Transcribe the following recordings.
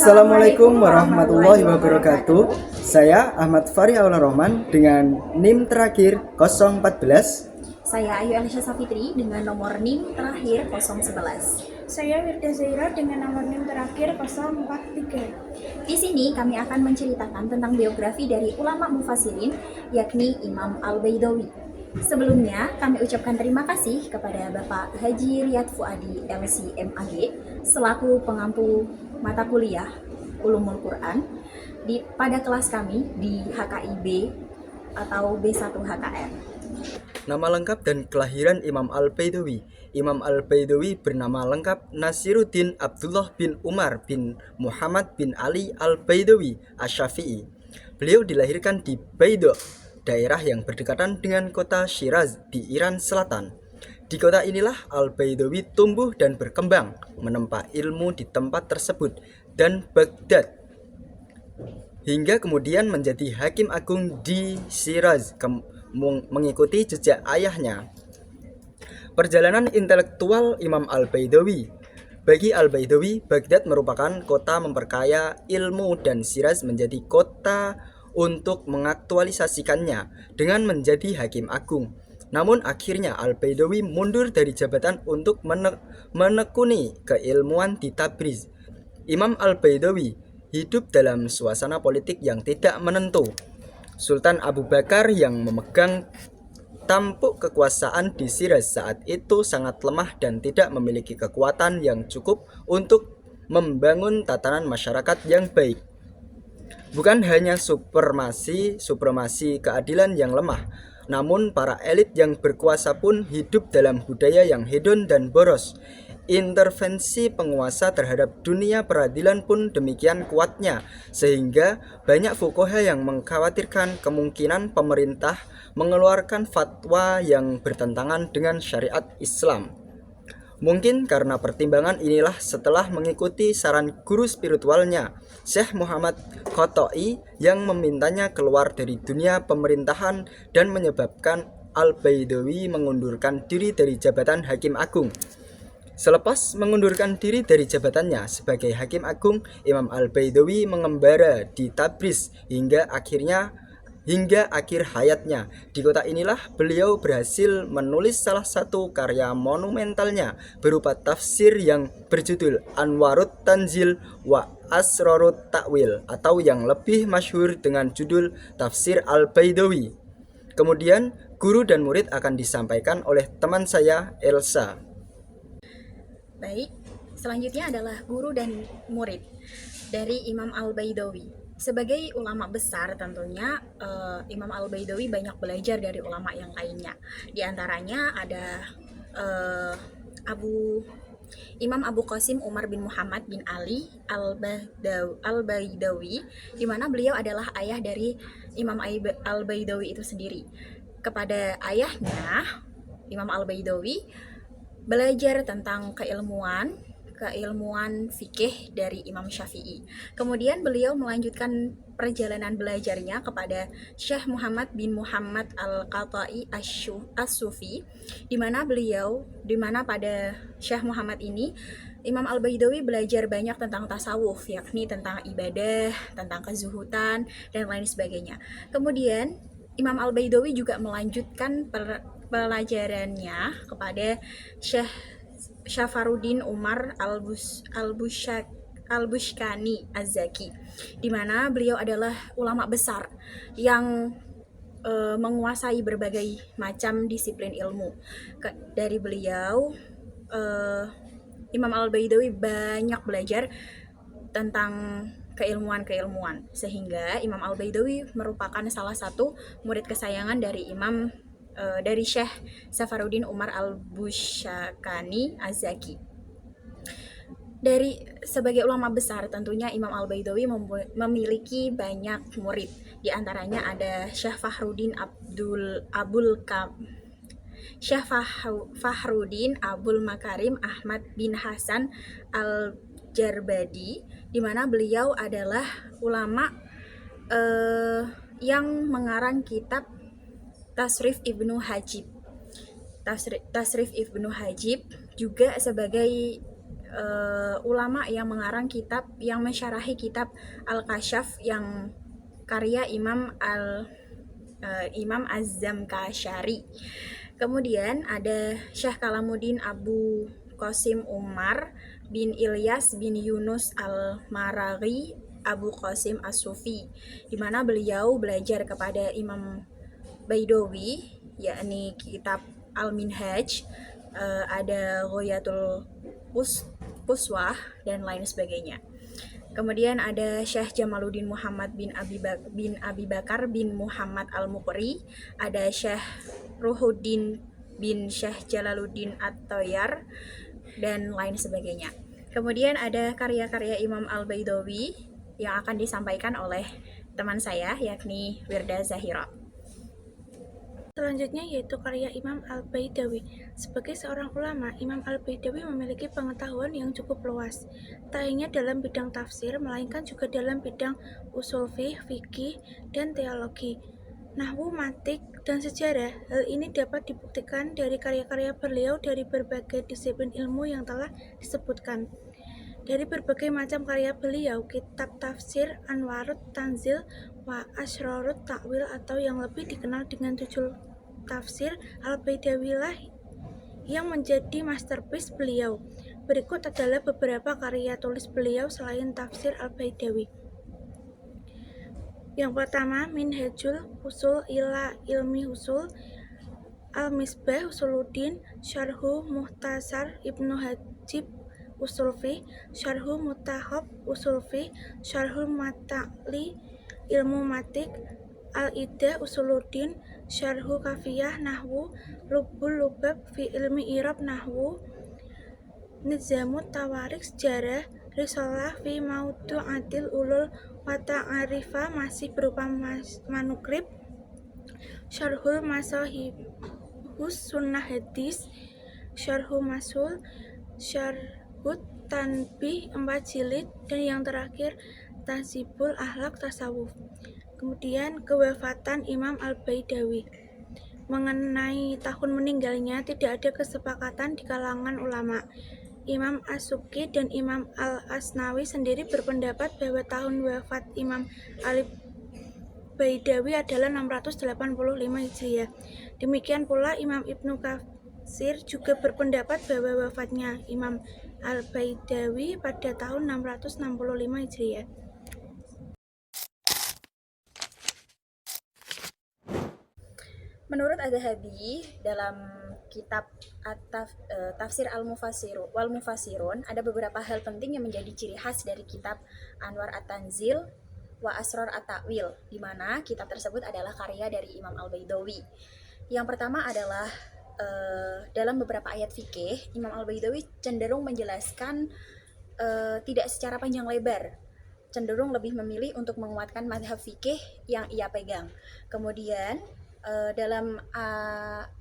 Assalamualaikum warahmatullahi wabarakatuh. Saya Ahmad Fari Aula Rohman dengan NIM terakhir 014. Saya Ayu Elisha Safitri dengan nomor NIM terakhir 011. Saya Wirda Zaira dengan nomor NIM terakhir 043. Di sini kami akan menceritakan tentang biografi dari ulama mufassirin, yakni Imam Al-Baidawi. Sebelumnya, kami ucapkan terima kasih kepada Bapak Haji Riyad Fuadi LC.MAG selaku pengampu mata kuliah Ulumul Quran pada kelas kami di HKIB atau B1 HKR. Nama lengkap dan kelahiran Imam Al-Baidawi. Imam Al-Baidawi bernama lengkap Nasiruddin Abdullah bin Umar bin Muhammad bin Ali Al-Baidawi Asy-Syafi'i. Beliau dilahirkan di Baido, daerah yang berdekatan dengan kota Shiraz di Iran Selatan. Di kota inilah Al-Baidawi tumbuh dan berkembang, menempa ilmu di tempat tersebut dan Baghdad, hingga kemudian menjadi hakim agung di Shiraz mengikuti jejak ayahnya. Perjalanan intelektual Imam Al-Baidawi. Bagi Al-Baidawi, Baghdad merupakan kota memperkaya ilmu dan Shiraz menjadi kota untuk mengaktualisasikannya dengan menjadi hakim agung. Namun akhirnya Al-Baidawi mundur dari jabatan untuk menekuni keilmuan di Tabriz. Imam Al-Baidawi hidup dalam suasana politik yang tidak menentu. Sultan Abu Bakar yang memegang tampuk kekuasaan di Shiraz saat itu sangat lemah dan tidak memiliki kekuatan yang cukup untuk membangun tatanan masyarakat yang baik. Bukan hanya supremasi keadilan yang lemah, namun para elit yang berkuasa pun hidup dalam budaya yang hedon dan boros. Intervensi penguasa terhadap dunia peradilan pun demikian kuatnya, sehingga banyak fuqaha yang mengkhawatirkan kemungkinan pemerintah mengeluarkan fatwa yang bertentangan dengan syariat Islam. Mungkin karena pertimbangan inilah setelah mengikuti saran guru spiritualnya, Syekh Muhammad Khoto'i, yang memintanya keluar dari dunia pemerintahan dan menyebabkan Al-Baidawi mengundurkan diri dari jabatan Hakim Agung. Selepas mengundurkan diri dari jabatannya sebagai Hakim Agung, Imam Al-Baidawi mengembara di Tabriz hingga akhir hayatnya. Di kota inilah beliau berhasil menulis salah satu karya monumentalnya berupa tafsir yang berjudul Anwarut Tanzil wa Asrarut Ta'wil, atau yang lebih masyhur dengan judul Tafsir Al-Baidawi. Kemudian guru dan murid akan disampaikan oleh teman saya, Elsa. Baik, selanjutnya adalah guru dan murid dari Imam Al-Baidawi. Sebagai ulama besar tentunya Imam Al-Baidawi banyak belajar dari ulama yang lainnya. Di antaranya ada Imam Abu Qasim Umar bin Muhammad bin Ali Al-Baidawi, di mana beliau adalah ayah dari Imam Al-Baidawi itu sendiri. Kepada ayahnya, Imam Al-Baidawi belajar tentang keilmuan fikih dari Imam Syafi'i. Kemudian beliau melanjutkan perjalanan belajarnya kepada Syekh Muhammad bin Muhammad Al-Qata'i As-Sufi, di mana pada Syekh Muhammad ini Imam Al-Baidawi belajar banyak tentang tasawuf, yakni tentang ibadah, tentang kezuhudan, dan lain sebagainya. Kemudian Imam Al-Baidawi juga melanjutkan pelajarannya kepada Syekh Syafaruddin Umar Al-Bushkani Az-Zaki, di mana beliau adalah ulama besar yang menguasai berbagai macam disiplin ilmu. Dari beliau, Imam Al-Baidawi banyak belajar tentang keilmuan, sehingga Imam Al-Baidawi merupakan salah satu murid kesayangan dari Syekh Safaruddin Umar Al-Bushkani Az-Zaki. Sebagai ulama besar tentunya Imam Al-Baidawi memiliki banyak murid. Di antaranya ada Syekh Fakhruddin Abul Makarim Ahmad bin Hasan Al-Jarbadi, di mana beliau adalah ulama yang mengarang kitab Tasrif Ibnu Hajib juga sebagai ulama yang mengarang kitab yang mensyarahi kitab Al-Kasyaf yang karya Imam Az-Zamkasyari. Kemudian ada Syekh Kalamuddin Abu Qasim Umar bin Ilyas bin Yunus Al-Maraghi Abu Qasim As-Sufi, di mana beliau belajar kepada Imam Baidawi, yakni kitab Al-Minhaj, ada Ghoyatul Quswah dan lain sebagainya. Kemudian ada Syekh Jamaluddin Muhammad bin Abi Bakar bin Muhammad Al-Muqri, ada Syekh Ruhuddin bin Syekh Jalaluddin At-Thayyar dan lain sebagainya. Kemudian ada karya-karya Imam Al-Baidawi yang akan disampaikan oleh teman saya yakni Wirda Zahira. Selanjutnya yaitu karya Imam Al-Baidawi. Sebagai seorang ulama, Imam Al-Baidawi memiliki pengetahuan yang cukup luas, tak hanya dalam bidang tafsir, melainkan juga dalam bidang usul fikih, dan teologi, nahwu, mantik, dan sejarah. Hal ini dapat dibuktikan dari karya-karya beliau dari berbagai disiplin ilmu yang telah disebutkan. Dari berbagai macam karya beliau, kitab tafsir Anwarut Tanzil wa Asrarut Ta'wil atau yang lebih dikenal dengan judul Tafsir Al-Baidawi lah yang menjadi masterpiece beliau. Berikut adalah beberapa karya tulis beliau selain Tafsir Al-Baidawi. Yang pertama, Minhajul Usul ila Ilmi Usul, Al-Misbah Usuluddin, Syarhu Muhtasar Ibnu Hajib Usul Fiqh, Syarhu Mutahab Usul Fiqh, Syarhul Mata'li Ilmu Matik, Al-Iddah Usuluddin, Syarhu Kafiyah Nahwu, Lubbul Lubab fi Ilmi Irab Nahwu, Nizamut Tawarik Sejarah, Risalah fi Maudu'atil Ulul wa Ta'arifa masih berupa manukrip, Syarhul Masahibus Sunnah Hadis, Syarhu Masul, Syarhut Tanbih 4 jilid, dan yang terakhir Tahzibul Akhlaq Tasawuf. Kemudian kewafatan Imam Al-Baidawi. Mengenai tahun meninggalnya tidak ada kesepakatan di kalangan ulama. Imam As-Subki dan Imam Al-Asnawi sendiri berpendapat bahwa tahun wafat Imam Al-Baidawi adalah 685 Hijriah. Demikian pula Imam Ibnu Katsir juga berpendapat bahwa wafatnya Imam Al-Baidawi pada tahun 665 Hijriah. Menurut Az-Zahabi dalam kitab Tafsir wal Mufassirun, ada beberapa hal penting yang menjadi ciri khas dari kitab Anwar At-Tanzil wa Asrar At-Ta'wil, di mana kitab tersebut adalah karya dari Imam Al-Baidawi. Yang pertama adalah dalam beberapa ayat fikih, Imam Al-Baidawi cenderung menjelaskan tidak secara panjang lebar, cenderung lebih memilih untuk menguatkan mazhab fikih yang ia pegang. Kemudian dalam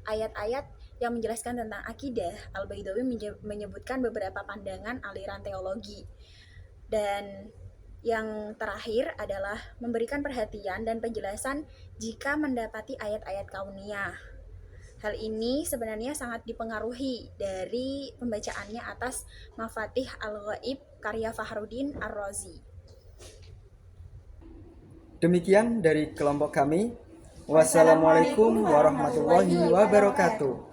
ayat-ayat yang menjelaskan tentang akidah, Al-Baidawi menyebutkan beberapa pandangan aliran teologi. Dan yang terakhir adalah memberikan perhatian dan penjelasan jika mendapati ayat-ayat kauniyah. Hal ini sebenarnya sangat dipengaruhi dari pembacaannya atas Mafatih Al-Ghaib karya Fakhruddin Ar-Razi. Demikian dari kelompok kami. Wassalamualaikum warahmatullahi wabarakatuh.